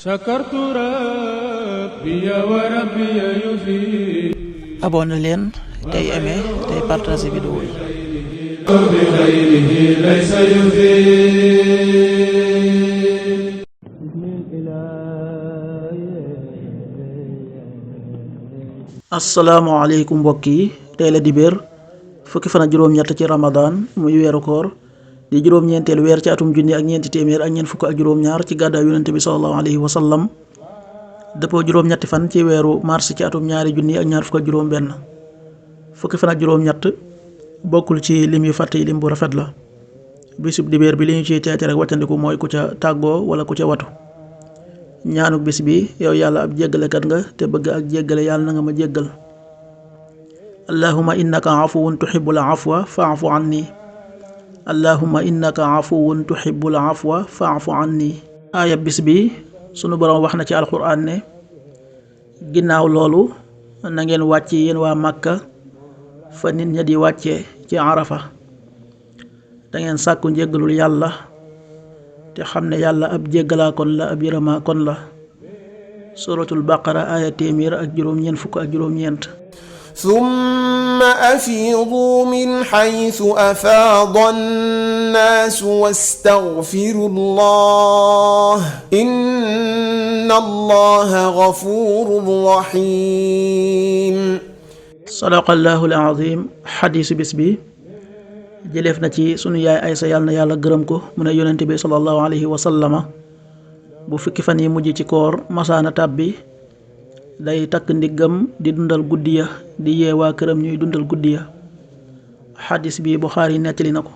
sakartu rabbi wa rabbi yufi. abonné leen tey aimé tey partagé vidéo yi. bi xayrihi laysa yufi. asalaamaaleykum mbokk yi, tey la dibéer fukki fan ak juróom-ñett ci ramadan muy weeru koor di juróom-ñeenteelu weer ci atum junni ak ñeenti téeméer ak ñeent fukk ak juróom-ñaar ci gàddaay yonente bi sallallahu alayhi wa sallam dëppoo juróom-ñetti fan ci weeru mars ci atum ñaari junni ak ñaar fukk ak juróom-benn. fukki fan ak juróom-ñett bokkul ci lim yu fàtte yi lim bu rafet la. bisub dibéer bi li ñu ciy teete rek wàccandiku mooy ku ca tàggoo wala ku ca watu. ñaanuk bis bi yow yàlla ab jéggalekat nga te bëgg ak jéggale yàlla na nga ma jéggal. allahumma innaka afuwun tuhibbul afwa fa'fu anni. allahumma innaka afuwun tuhibbul afwa fa'fu anni. aaya bis bi sunu boroom wax na ci alxuraan ne ginnaaw loolu na ngeen wàcc yéen waa Màkka fa nit ña di wàcce ci Arafa, da ngeen sàkku njéggalul yàlla te xam ne yàlla ab jéggalaa kon la ab yërëmaa kon la. suratul baqara aaya téeméer ak juróom-ñeent fukk ak juróom-ñeent. summa afiidu min xaysu afaada annaasu wastaghfirullah inna allaha gafuurun rahiim. sadaqallaahu al-aziim. xadiisu bis bi jëleef na ci sunu yaay Aysa yàlla na yàlla gërëm ko mu ne yonente bi sallallahu alayhi wa sallama bu fukki fan yi mujj ci koor masaana tàbbi day takk ndiggam di dundal guddi ya di yee waa këram ñuy dundal guddi ya. xadis bi Buxaari nettali na ko.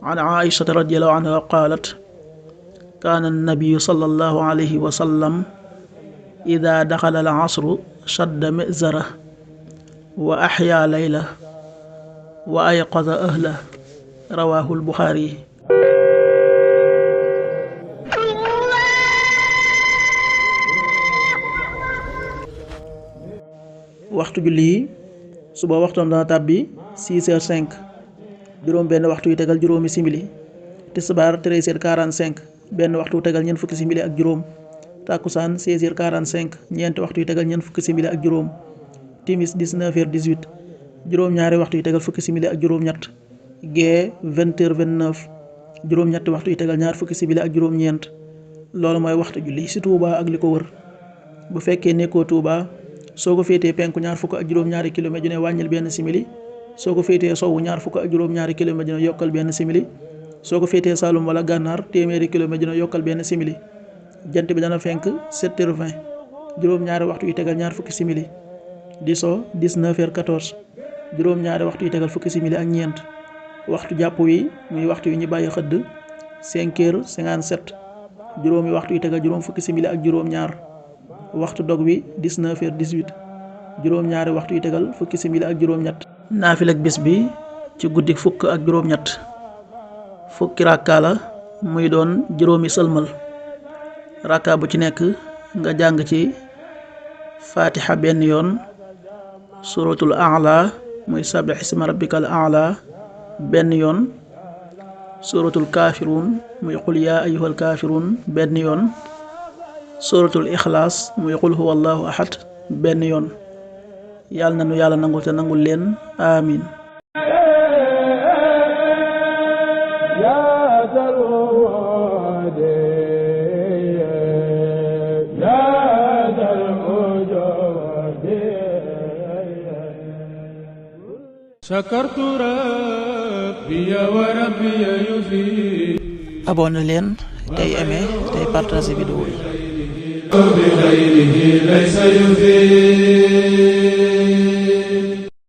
an Aïshata radiyallahu anha qaalat kaana annabiyu sallallahu alayhi wa sallam ida daxala al asru shadda mizara wa axyaa layla wa ayqaza ahla rawaahu al-Buxaari. waxtu julli yi suba waxtoom dana tàbbi 6h05 juróom benn waxtu yu tegal juróomi simili. tisbaar 13h45 benn waxtu yu tegal ñeent fukki simili ak juróom. takkusaan 16h45 ñeenti waxtu yu tegal ñeent fukki simili ak juróom. timis 19h18 juróom-ñaari waxtu yu tegal fukki simili ak juróom-ñett. gee 20h29 juróom-ñetti waxtu yu tegal ñaar fukki simili ak juróom-ñeent. loolu mooy waxtu julli ci Touba ak li ko wër. bu fekkee nekkoo Touba soo ko féetee penku ñaar fukk ak juróom-ñaari kilomètre ju ne wàññil benn simili. soo ko féetee sowwu ñaar fukk ak juróom-ñaari kilomètre ju ne yokkal benn simili. soo ko féetee Saalum wala Gànnaar téeméeri kilomètre ju ne yokkal benn simili. jant bi dana fenk 7h20 juróom-ñaari waxtu yu tegal ñaar fukki simili. di so 19h14 juróom-ñaari waxtu yu tegal fukki simili ak ñeent. waxtu jàpp wi muy waxtu yu ñu bàyyi xëdd 5h57 juróomi waxtu yu tegal juróom fukki simili ak juróom-ñaar. waxtu dog wi 19h18 juróom-ñaari waxtu yu tegal fukki simili ak juróom-ñett. naafilak bis bi ci guddi fukk ak juróom-ñett fukki rakka la muy doon juróomi sëlmal. rakka bu ci nekk nga jàng ci fatiha benn yoon, suratul a'la muy sabbih isma rabbikal a'la benn yoon, suratul kaafiruun muy qul yaa ayyuhal kaafiruun benn yoon, suratul ixlaas muy qul huwa allahu ahad benn yoon. yàlla na nu yàlla nangul te nangul leen amin. sakartu rabbi wa rabbi yufi. abonné leen tey aimé tey partagé vidéo yi. bi xayrihi laysa yufi.